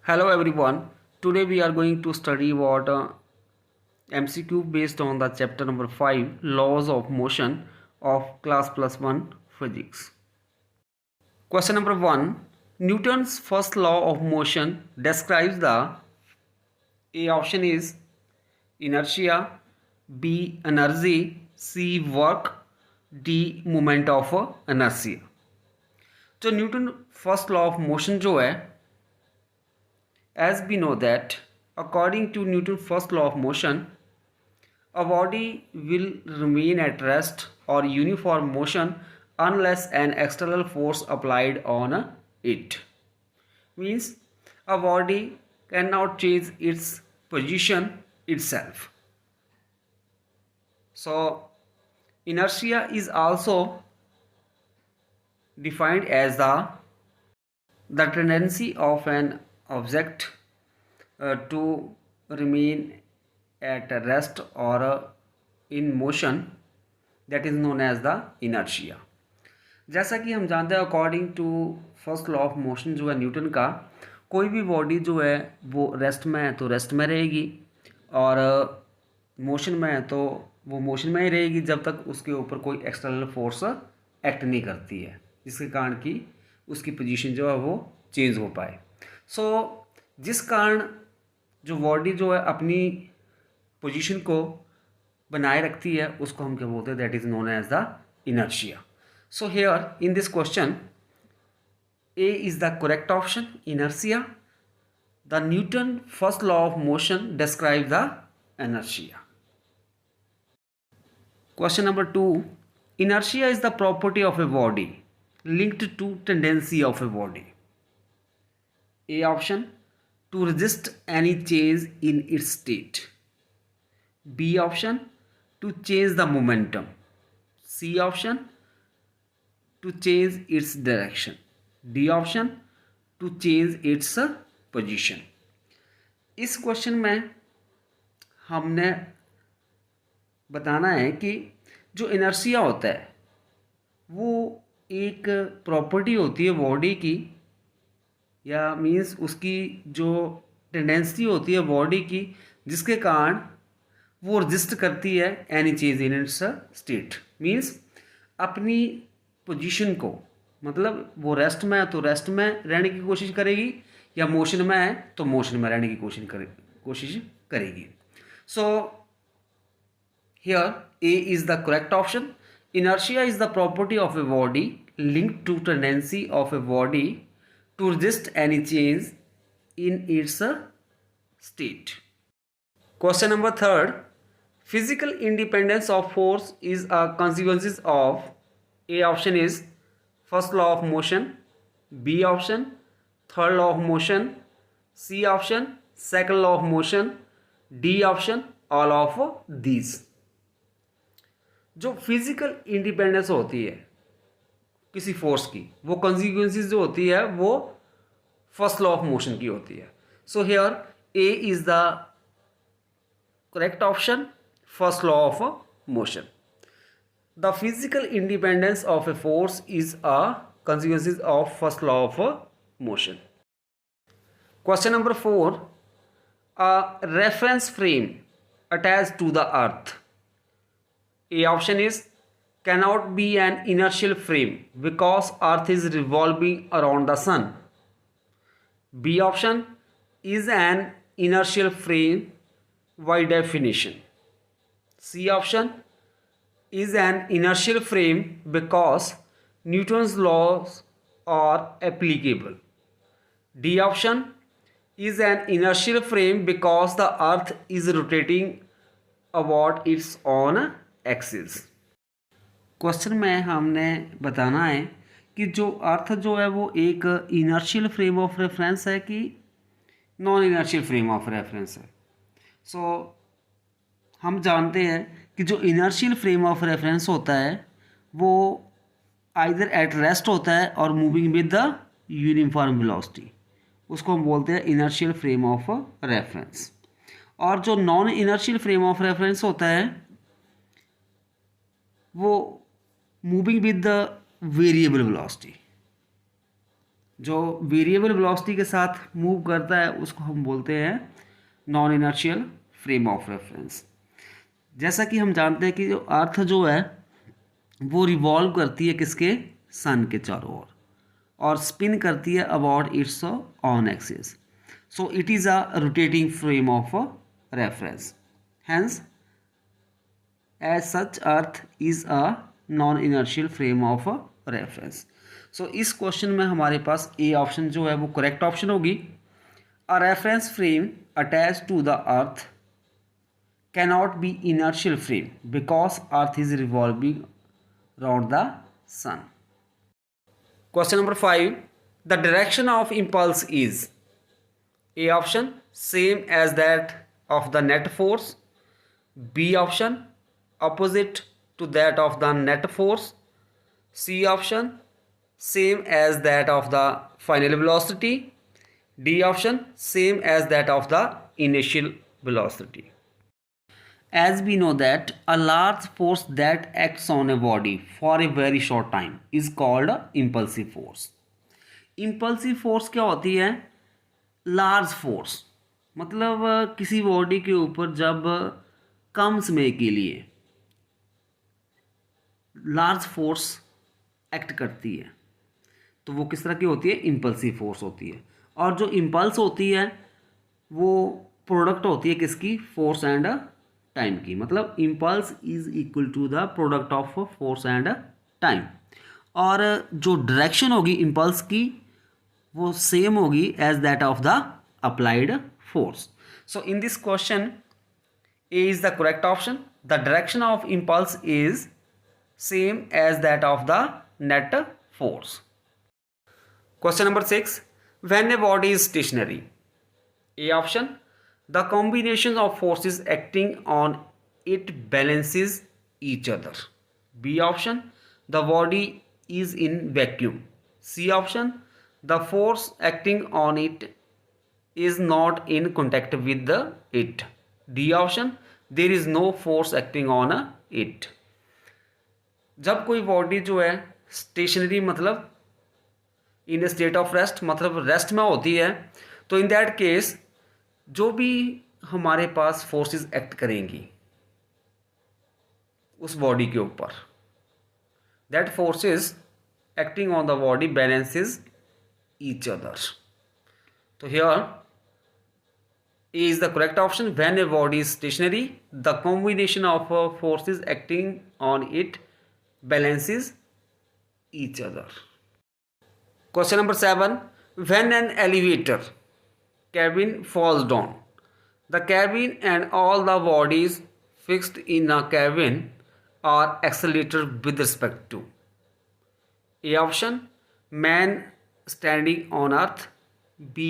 Hello everyone. Today we are going to study about MCQ based on the chapter number 5 laws of motion of class plus 1 physics. Question number 1, Newton's first law of motion describes the A option is inertia, B energy, C work, D moment of inertia. तो Newton first law of motion जो है, as we know that according to Newton's first law of motion, a body will remain at rest or uniform motion unless an external force applied on it. Means a body cannot change its position itself. So inertia is also defined as the tendency of an object to remain at rest or in motion, that is known as the inertia. जैसा कि हम जानते हैं according to first law of motion जो है Newton का, कोई भी बॉडी जो है वो रेस्ट में है तो रेस्ट में रहेगी और मोशन में है तो वो मोशन में ही रहेगी जब तक उसके ऊपर कोई एक्सटर्नल फोर्स एक्ट नहीं करती है, जिसके कारण कि उसकी पोजीशन जो है वो चेंज हो पाए. सो जिस कारण जो बॉडी जो है अपनी पोजीशन को बनाए रखती है उसको हम क्या बोलते हैं, that is known as the inertia. So here in this question A is the correct option, inertia. The Newton first law of motion describe the inertia. Question number 2, inertia is the property of a body linked to tendency of a body. A option, to resist any change in its state. B option, to change the momentum. C option, to change its direction. D option, to change its position. इस question में हमने बताना है कि जो inertia होता है वो एक प्रॉपर्टी होती है बॉडी की, या मींस उसकी जो टेंडेंसी होती है बॉडी की, जिसके कारण वो रजिस्ट करती है any change in its state. Means अपनी पोजीशन को, मतलब वो रेस्ट में है तो रेस्ट में रहने की कोशिश करेगी, या मोशन में है तो मोशन में रहने की कोशिश करेगी. सो here A is the correct option. Inertia is the property of a body linked to tendency of a body to resist any change in its state. Question number 3, physical independence of force is a consequence of A option is first law of motion, B option third law of motion, C option second law of motion, D option all of these. जो physical independence होती है किसी force की, वो consequences जो होती है वो फर्स्ट लॉ ऑफ मोशन की होती है. So here A is the correct option, first law of motion. The physical independence of a force is a consequences of first law of motion. Question number 4, a reference frame attached to the earth. A option is cannot be an inertial frame because earth is revolving around the sun. B option is an inertial frame by definition. C option is an inertial frame because Newton's laws are applicable. D option is an inertial frame because the earth is rotating about its own axis. Question में हमने बताना है कि जो अर्थ जो है वो एक इनर्शियल फ्रेम ऑफ रेफरेंस है कि non inertial frame of reference है. सो हम जानते हैं कि जो इनर्शियल फ्रेम ऑफ रेफरेंस होता है वो आइदर एट रेस्ट होता है और moving with the uniform velocity, उसको हम बोलते हैं इनर्शियल फ्रेम ऑफ रेफरेंस. और जो non inertial frame of reference होता है वो moving with the variable velocity. जो वेरिएबल वेलोसिटी के साथ मूव करता है उसको हम बोलते हैं non inertial frame of reference. जैसा कि हम जानते हैं कि जो अर्थ जो है वो रिवॉल्व करती है किसके, सन के चारों ओर, और स्पिन करती है about its on axis. So it is a rotating frame of reference, hence as such earth is a non inertial frame of reference. So इस क्वेश्चन में हमारे पास ए ऑप्शन जो है वो करेक्ट ऑप्शन होगी। A reference frame attach to the earth cannot be inertial frame because earth is revolving around the sun. Question number 5. The direction of impulse is A option same as that of the net force, B option opposite to that of the net force, C option same as that of the final velocity, D option same as that of the initial velocity. As we know that a large force that acts on a body for a very short time is called impulsive force. Impulsive force क्या होती है? Large force, मतलब किसी body के ऊपर जब कम समय के लिए लार्ज फोर्स एक्ट करती है तो वो किस तरह की होती है? इम्पल्सिव फोर्स होती है। और जो इम्पल्स होती है वो प्रोडक्ट होती है किसकी? फोर्स एंड टाइम की। मतलब impulse is equal to the product of force and time. और जो डायरेक्शन होगी इम्पल्स की वो सेम होगी as that of the applied force. So in this question A is the correct option. The direction of impulse is same as that of the net force. Question number 6. When a body is stationary, A option, the combination of forces acting on it balances each other. B option, the body is in vacuum. C option, the force acting on it is not in contact with it. D option, there is no force acting on it. जब कोई body जो है stationery मतलब इन ए state of rest मतलब rest में होती है, तो इन दैट केस जो भी हमारे पास फोर्सेस एक्ट करेंगी उस बॉडी के ऊपर, that forces acting on the body balances each other. तो here A is the correct option. When a body is stationary the combination of forces acting on it balances each other. Question number 7. When an elevator cabin falls down, the cabin and all the bodies fixed in a cabin are accelerated with respect to A option, man standing on earth, B,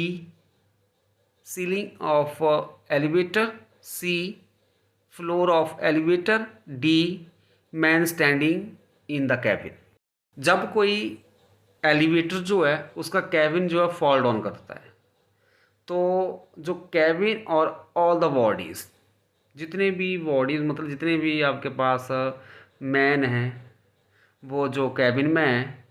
ceiling of elevator, C, floor of elevator, D, man standing in the cabin. जब कोई elevator जो है उसका cabin जो है fall down करता है तो जो कैबिन और ऑल द बॉडीज़, जितने भी बॉडीज़ मतलब जितने भी आपके पास मैन हैं वो जो कैबिन में है,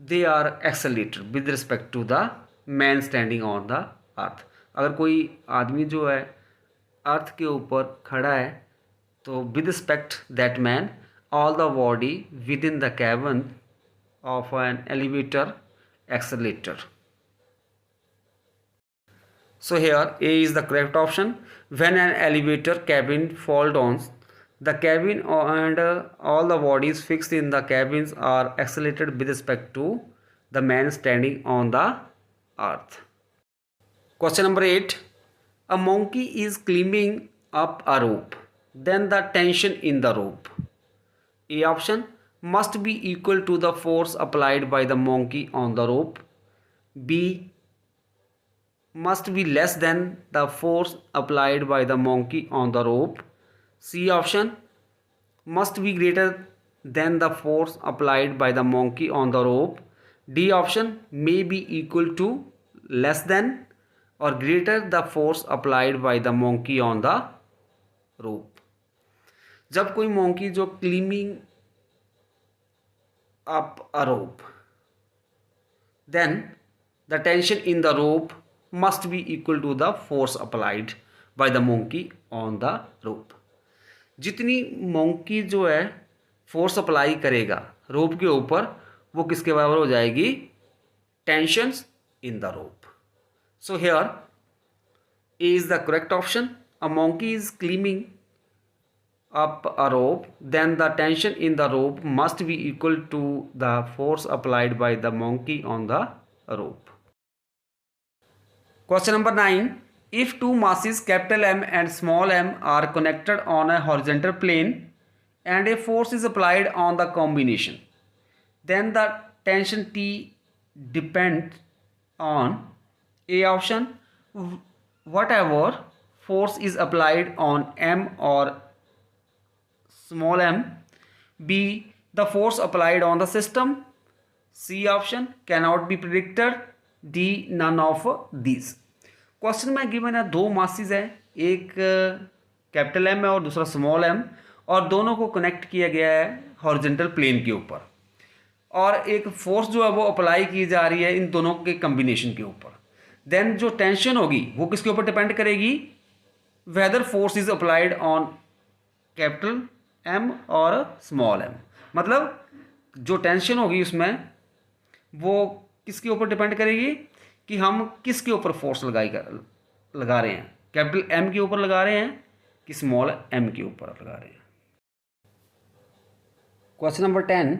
they are accelerated with respect to the man standing on the earth. अगर कोई आदमी जो है अर्थ के ऊपर खड़ा है तो with respect that man all the body within the cabin of an elevator accelerator. So here A is the correct option. When an elevator cabin fall down, the cabin and all the bodies fixed in the cabins are accelerated with respect to the man standing on the earth. Question number 8. A monkey is climbing up a rope. Then the tension in the rope, A option, must be equal to the force applied by the monkey on the rope. B, must be less than the force applied by the monkey on the rope. C option, must be greater than the force applied by the monkey on the rope. D option, may be equal to, less than or greater the force applied by the monkey on the rope. जब कोई monkey जो climbing up a rope then the tension in the rope must be equal to the force applied by the monkey on the rope. जितनी monkey जो है force apply करेगा रोप के ऊपर वो किसके बराबर हो जाएगी, tensions in the rope. So here A is the correct option. A monkey is climbing up a rope, then the tension in the rope must be equal to the force applied by the monkey on the rope. Question number 9. If two masses capital M and small m are connected on a horizontal plane and a force is applied on the combination, then the tension T depends on A option, whatever force is applied on M or small m, B, the force applied on the system, C option, cannot be predicted, D, none of these. Question में given है दो masses है, एक capital M है और दूसरा small M, और दोनों को कनेक्ट किया गया है हॉरिजॉन्टल प्लेन के ऊपर, और एक फोर्स जो है वो अप्लाई की जा रही है इन दोनों के कम्बिनेशन के ऊपर. देन जो टेंशन होगी वो किसके ऊपर डिपेंड करेगी, whether force is applied on capital M और स्मॉल एम. मतलब जो टेंशन होगी उसमें वो किसके ऊपर डिपेंड करेगी कि हम किसके ऊपर फोर्स लगा रहे हैं, कैपिटल एम के ऊपर लगा रहे हैं कि स्मॉल एम के ऊपर लगा रहे हैं. Question number 10.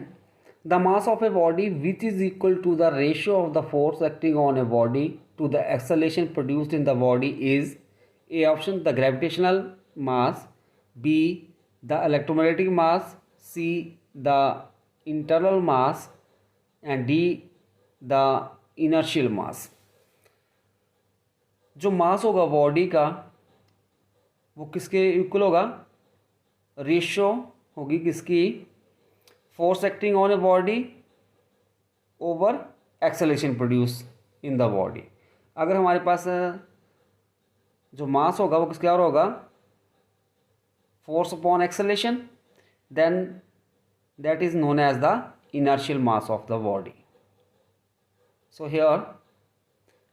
The mass of a body which is equal to the ratio of the force acting on a body to the acceleration produced in the body is A option the gravitational mass, B the electromagnetic mass, C the internal mass, and D the inertial mass. जो मास होगा body का वो किसके equal होगा, ratio होगी किसकी, force acting on a body over acceleration produce in the body. अगर हमारे पास जो मास होगा वो किसके और होगा, force upon acceleration, then that is known as the inertial mass of the body. So here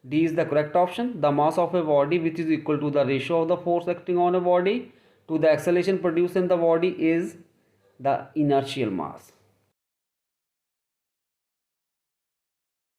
D is the correct option. The mass of a body which is equal to the ratio of the force acting on a body to the acceleration produced in the body is the inertial mass.